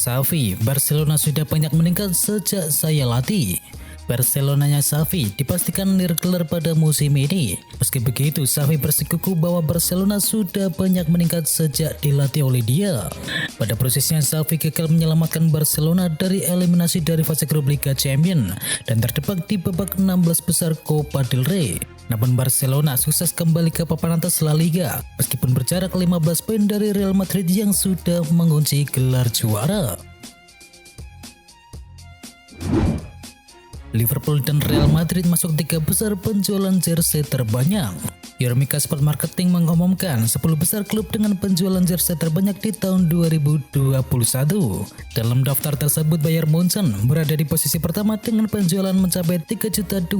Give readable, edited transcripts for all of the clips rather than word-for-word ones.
Xavi, Barcelona sudah banyak meningkat sejak saya latih. Barcelonanya Xavi dipastikan nirkeler pada musim ini. Meski begitu, Xavi bersikukuh bahwa Barcelona sudah banyak meningkat sejak dilatih oleh dia. Pada prosesnya, Xavi gagal menyelamatkan Barcelona dari eliminasi dari fase grup Liga Champions dan terjebak di babak 16 besar Copa del Rey. Namun Barcelona sukses kembali ke papan atas La Liga meskipun berjarak 15 poin dari Real Madrid yang sudah mengunci gelar juara. Liverpool dan Real Madrid masuk 3 besar penjualan jersey terbanyak. Euromika Sport Marketing mengumumkan 10 besar klub dengan penjualan jersey terbanyak di tahun 2021. Dalam daftar tersebut, Bayern Munchen berada di posisi pertama dengan penjualan mencapai 3.250.000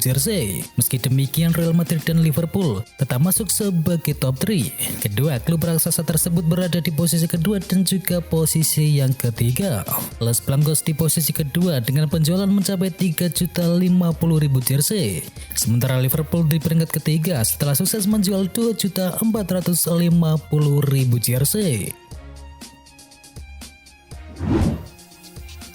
jersey. Meski demikian, Real Madrid dan Liverpool tetap masuk sebagai top 3. Kedua klub raksasa tersebut berada di posisi kedua dan juga posisi yang ketiga. Los Blancos di posisi kedua dengan penjualan mencapai 3.050.000 jersey. Sementara Liverpool di peringkat ketiga setelah sukses menjual 2.450.000 jersey.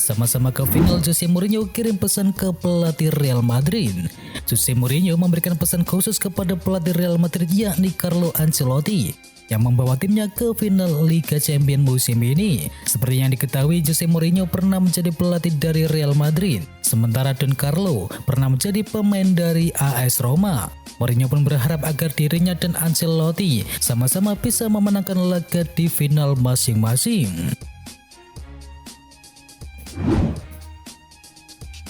Sama-sama ke final, Jose Mourinho kirim pesan ke pelatih Real Madrid. Jose Mourinho memberikan pesan khusus kepada pelatih Real Madrid yakni Carlo Ancelotti yang membawa timnya ke final Liga Champions musim ini. Seperti yang diketahui, Jose Mourinho pernah menjadi pelatih dari Real Madrid, sementara Don Carlo pernah menjadi pemain dari AS Roma. Mourinho pun berharap agar dirinya dan Ancelotti sama-sama bisa memenangkan laga di final masing-masing.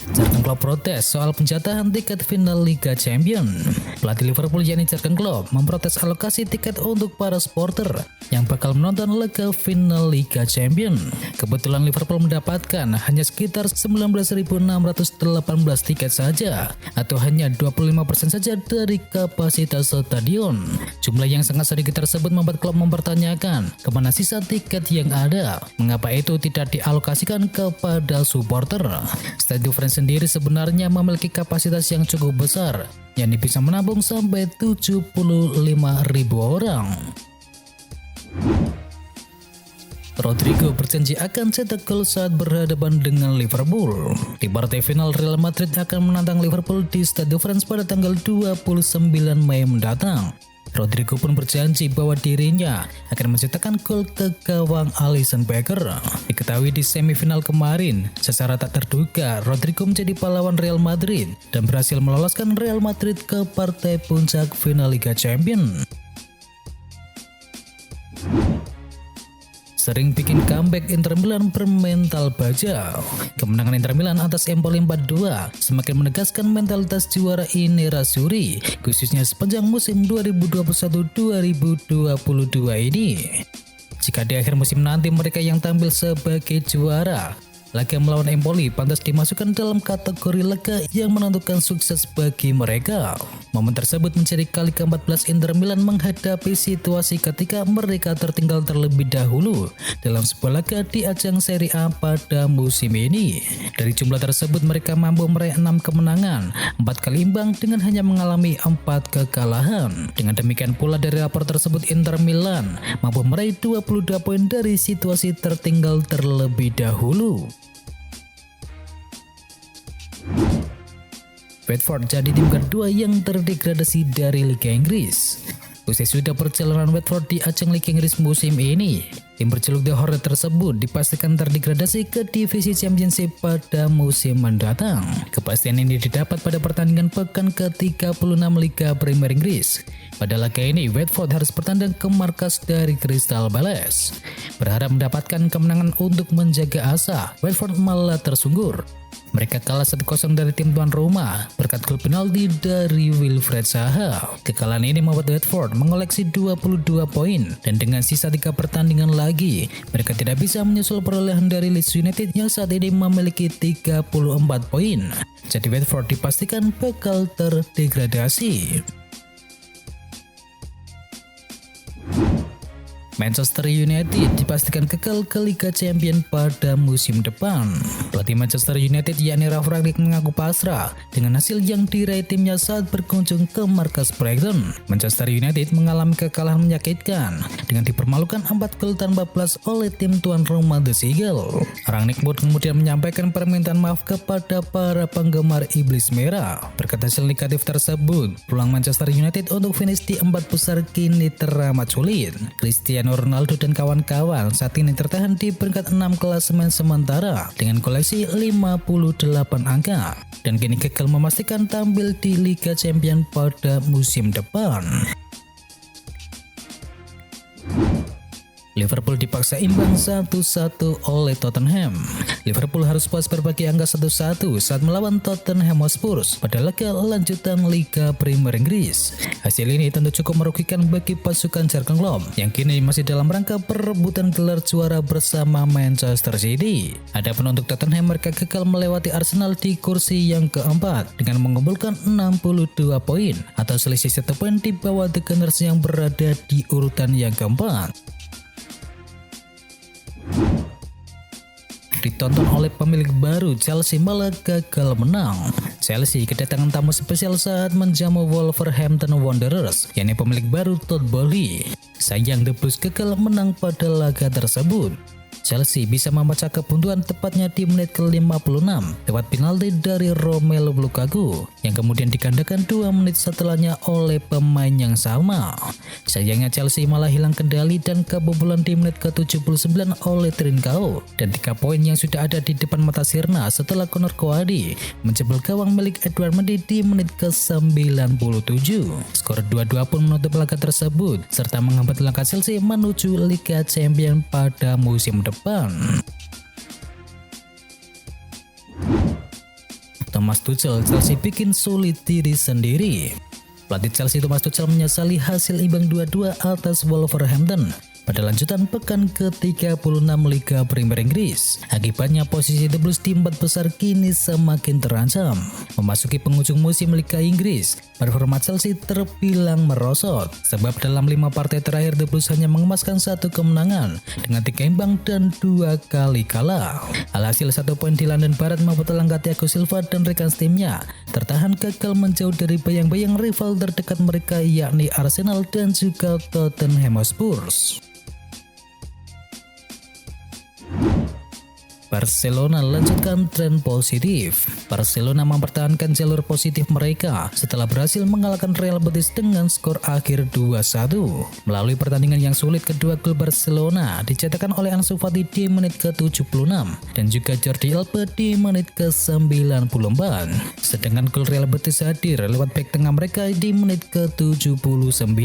Jurgen Klopp protes soal penjatahan tiket final Liga Champions. Pelatih Liverpool yakni Jurgen Klopp memprotes alokasi tiket untuk para supporter yang bakal menonton laga final Liga Champions. Kebetulan Liverpool mendapatkan hanya sekitar 19.618 tiket saja, atau hanya 25% saja dari kapasitas stadion. Jumlah yang sangat sedikit tersebut membuat Klopp mempertanyakan kemana sisa tiket yang ada. Mengapa itu tidak dialokasikan kepada supporter? Stade de France sendiri sebenarnya memiliki kapasitas yang cukup besar, yakni bisa menampung sampai 75.000 orang. Rodrigo berjanji akan cetak gol saat berhadapan dengan Liverpool. Di partai final, Real Madrid akan menantang Liverpool di Stade de France pada tanggal 29 Mei mendatang. Rodrigo pun berjanji bahwa dirinya akan mencetakkan gol ke gawang Alisson Becker. Diketahui di semifinal kemarin, secara tak terduga Rodrigo menjadi pahlawan Real Madrid dan berhasil meloloskan Real Madrid ke partai puncak final Liga Champions. Sering bikin comeback, Inter Milan bermental baja. Kemenangan Inter Milan atas Empoli 4-2 semakin menegaskan mentalitas juara ini Nerazzurri, khususnya sepanjang musim 2021-2022 ini. Jika di akhir musim nanti mereka yang tampil sebagai juara, laga melawan Empoli pantas dimasukkan dalam kategori laga yang menentukan sukses bagi mereka. Momen tersebut menjadi kali ke-14 Inter Milan menghadapi situasi ketika mereka tertinggal terlebih dahulu dalam sebuah laga di ajang Serie A pada musim ini. Dari jumlah tersebut mereka mampu meraih 6 kemenangan, 4 kali imbang dengan hanya mengalami 4 kekalahan. Dengan demikian pula dari rapor tersebut Inter Milan mampu meraih 22 poin dari situasi tertinggal terlebih dahulu. Watford jadi tim kedua yang terdegradasi dari Liga Inggris. Usai sudah perjalanan Watford di ajang Liga Inggris musim ini, tim berjuluk The Hornet tersebut dipastikan terdegradasi ke divisi Championship pada musim mendatang. Kepastian ini didapat pada pertandingan pekan ke-36 Liga Premier Inggris. Pada laga ini, Watford harus bertandang ke markas dari Crystal Palace. Berharap mendapatkan kemenangan untuk menjaga asa, Watford malah tersungkur. Mereka kalah 1-0 dari tim tuan rumah berkat gol penalti dari Wilfried Zaha. Kekalahan ini membuat Watford mengoleksi 22 poin dan dengan sisa 3 pertandingan lagi, mereka tidak bisa menyusul perolehan dari Leeds United yang saat ini memiliki 34 poin. Jadi Watford dipastikan bakal terdegradasi. Manchester United dipastikan kekal ke Liga Champions pada musim depan. Pelatih Manchester United yakni Ralf Rangnick mengaku pasrah dengan hasil yang diraih timnya saat berkunjung ke markas Brighton. Manchester United mengalami kekalahan menyakitkan dengan dipermalukan 4 gol tanpa balas oleh tim tuan rumah The Seagull. Rangnick pun kemudian menyampaikan permintaan maaf kepada para penggemar Iblis Merah. Berkat hasil negatif tersebut, peluang Manchester United untuk finish di 4 besar kini teramat sulit. Cristiano Ronaldo dan kawan-kawan saat ini tertahan di peringkat 6 klasemen sementara dengan koleksi 58 angka dan kini gagal memastikan tampil di Liga Champions pada musim depan. Liverpool dipaksa imbang 1-1 oleh Tottenham. Liverpool harus puas berbagi angka 1-1 saat melawan Tottenham Hotspur pada laga lanjutan Liga Premier Inggris. Hasil ini tentu cukup merugikan bagi pasukan Jurgen Klopp yang kini masih dalam rangka perebutan gelar juara bersama Manchester City. Adapun untuk Tottenham, mereka gagal melewati Arsenal di kursi yang keempat dengan mengumpulkan 62 poin atau selisih 1 poin di bawah The Gunners yang berada di urutan yang keempat. Ditonton oleh pemilik baru, Chelsea malah gagal menang. Chelsea kedatangan tamu spesial saat menjamu Wolverhampton Wanderers, yakni pemilik baru Todd Boehly. Sayang The Blues gagal menang pada laga tersebut. Chelsea bisa memecah kebuntuan tepatnya di menit ke-56 lewat penalti dari Romelu Lukaku yang kemudian digandakan 2 menit setelahnya oleh pemain yang sama. Sayangnya Chelsea malah hilang kendali dan kebobolan di menit ke-79 oleh Trincao dan 3 poin yang sudah ada di depan mata sirna setelah Conor Coady menjebol gawang milik Edouard Mendy di menit ke-97. Skor 2-2 pun menutup laga tersebut serta menghambat langkah Chelsea menuju Liga Champions pada musim depan. Thomas Tuchel, Chelsea bikin sulit diri sendiri. Pelatih Chelsea Thomas Tuchel menyesali hasil imbang 2-2 atas Wolverhampton pada lanjutan pekan ke-36 Liga Premier Inggris. Akibatnya posisi The Blues di 4 besar kini semakin terancam. Memasuki penghujung musim Liga Inggris, performa Chelsea terbilang merosot sebab dalam 5 partai terakhir The Blues hanya mengemaskan 1 kemenangan dengan 3 imbang dan 2 kali kalah. Alhasil 1 poin di London Barat membuat langkah Thiago Silva dan rekan timnya tertahan gagal menjauh dari bayang-bayang rival terdekat mereka yakni Arsenal dan juga Tottenham Hotspur. Barcelona lanjutkan tren positif. Barcelona mempertahankan jalur positif mereka setelah berhasil mengalahkan Real Betis dengan skor akhir 2-1. Melalui pertandingan yang sulit, kedua gol Barcelona dicetakkan oleh Ansu Fati di menit ke-76 dan juga Jordi Alba di menit ke-94. Sedangkan gol Real Betis hadir lewat bek tengah mereka di menit ke-79.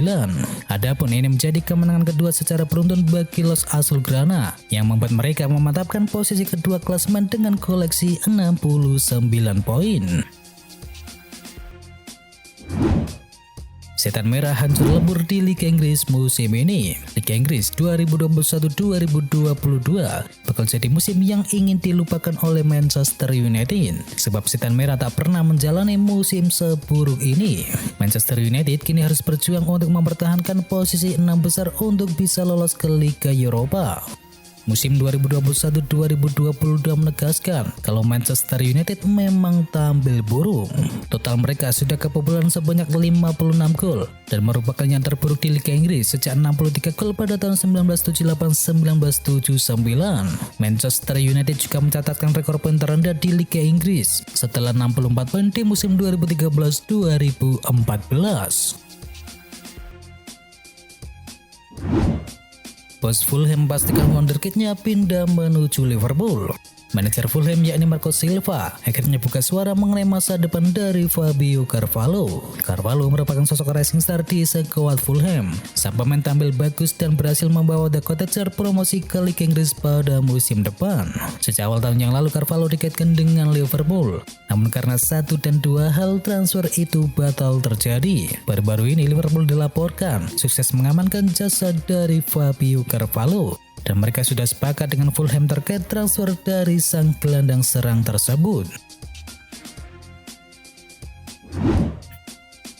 Adapun ini menjadi kemenangan kedua secara beruntun bagi Los Azulgrana yang membuat mereka memantapkan posisi kedua klasemen dengan koleksi 69 poin. Setan Merah hancur lebur di Liga Inggris musim ini. Liga Inggris 2021-2022 bakal jadi musim yang ingin dilupakan oleh Manchester United sebab Setan Merah tak pernah menjalani musim seburuk ini. Manchester United kini harus berjuang untuk mempertahankan posisi 6 besar untuk bisa lolos ke Liga Eropa. Musim 2021-2022 menegaskan kalau Manchester United memang tampil buruk. Total mereka sudah kebobolan sebanyak 56 gol dan merupakan yang terburuk di Liga Inggris sejak 63 gol pada tahun 1978-1979. Manchester United juga mencatatkan rekor poin terendah di Liga Inggris setelah 64 poin di musim 2013-2014. Bos Fulham pastikan wonderkidnya pindah menuju Liverpool. Manajer Fulham yakni Marco Silva akhirnya buka suara mengenai masa depan dari Fabio Carvalho. Carvalho merupakan sosok rising star di skuad Fulham. Sang pemain tampil bagus dan berhasil membawa The Cottagers promosi ke Liga Inggris pada musim depan. Sejak awal tahun yang lalu Carvalho dikaitkan dengan Liverpool. Namun karena 1 dan 2 hal transfer itu batal terjadi. Baru-baru ini Liverpool dilaporkan sukses mengamankan jasa dari Fabio Carvalho. Dan mereka sudah sepakat dengan Fulham terkait transfer dari sang gelandang serang tersebut.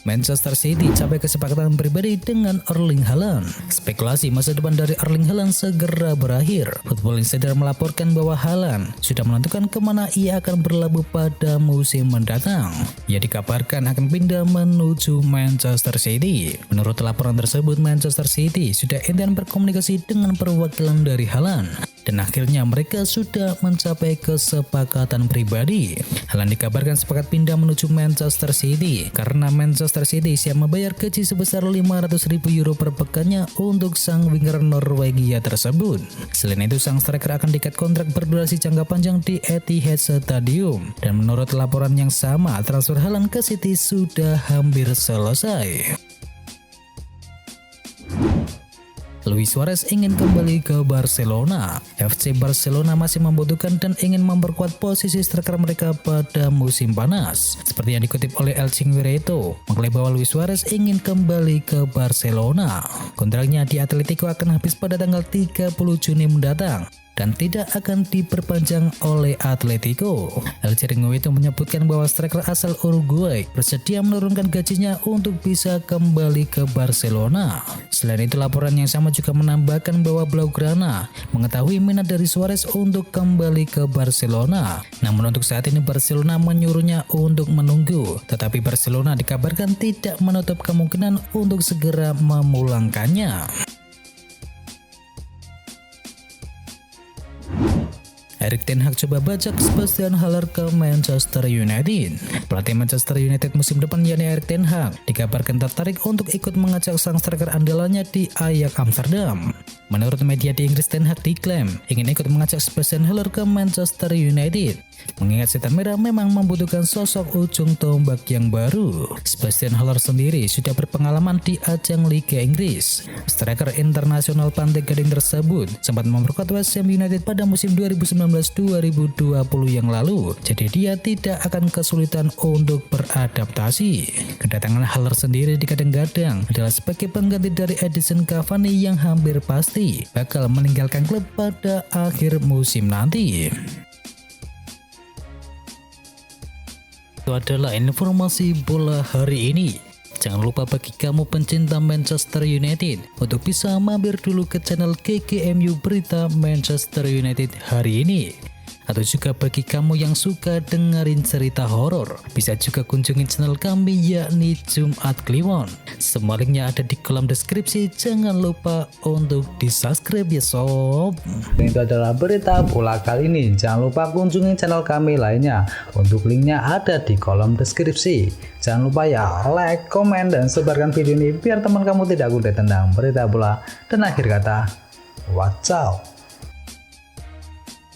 Manchester City capai kesepakatan pribadi dengan Erling Haaland. Spekulasi masa depan dari Erling Haaland segera berakhir. Football Insider melaporkan bahwa Haaland sudah menentukan kemana ia akan berlabuh pada musim mendatang. Ia dikabarkan akan pindah menuju Manchester City. Menurut laporan tersebut, Manchester City sudah intens berkomunikasi dengan perwakilan dari Haaland. Dan akhirnya mereka sudah mencapai kesepakatan pribadi. Haaland dikabarkan sepakat pindah menuju Manchester City karena Manchester City siap membayar gaji sebesar 500.000 euro per pekannya untuk sang winger Norwegia tersebut. Selain itu, sang striker akan diikat kontrak berdurasi jangka panjang di Etihad Stadium. Dan menurut laporan yang sama, transfer Haaland ke City sudah hampir selesai. Luis Suarez ingin kembali ke Barcelona. FC Barcelona masih membutuhkan dan ingin memperkuat posisi striker mereka pada musim panas. Seperti yang dikutip oleh El Chinguireto, mengklaim bahwa Luis Suarez ingin kembali ke Barcelona. Kontraknya di Atletico akan habis pada tanggal 30 Juni mendatang dan tidak akan diperpanjang oleh Atletico. El Chinguireto menyebutkan bahwa striker asal Uruguay bersedia menurunkan gajinya untuk bisa kembali ke Barcelona. Selain itu, laporan yang sama juga menambahkan bahwa Blaugrana mengetahui minat dari Suarez untuk kembali ke Barcelona. Namun untuk saat ini Barcelona menyuruhnya untuk menunggu, tetapi Barcelona dikabarkan tidak menutup kemungkinan untuk segera memulangkannya. Erik ten Hag coba bajak Sebastian Haller ke Manchester United. Pelatih Manchester United musim depan yakni Erik ten Hag dikabarkan tertarik untuk ikut mengajak sang striker andalannya di Ajax Amsterdam. Menurut media di Inggris, ten Hag diklaim ingin ikut mengajak Sebastian Haller ke Manchester United. Mengingat Setan Merah memang membutuhkan sosok ujung tombak yang baru. Sebastian Haller sendiri sudah berpengalaman di ajang Liga Inggris. Striker internasional Pantai Gading tersebut sempat memperkuat West Ham United pada musim 2019-2020 yang lalu, jadi dia tidak akan kesulitan untuk beradaptasi. Kedatangan Haller sendiri dikadang-kadang adalah sebagai pengganti dari Edinson Cavani yang hampir pasti bakal meninggalkan klub pada akhir musim nanti. Itu adalah informasi bola hari ini. Jangan lupa bagi kamu pencinta Manchester United untuk bisa mampir dulu ke channel GGMU Berita Manchester United hari ini. Atau juga bagi kamu yang suka dengerin cerita horor, bisa juga kunjungi channel kami yakni Jumat Kliwon. Semua linknya ada di kolom deskripsi, jangan lupa untuk di subscribe ya sob. Itu adalah berita bola kali ini. Jangan lupa kunjungi channel kami lainnya. Untuk linknya ada di kolom deskripsi. Jangan lupa ya like, komen, dan sebarkan video ini biar teman kamu tidak kudet tentang berita bola. Dan akhir kata, wacau.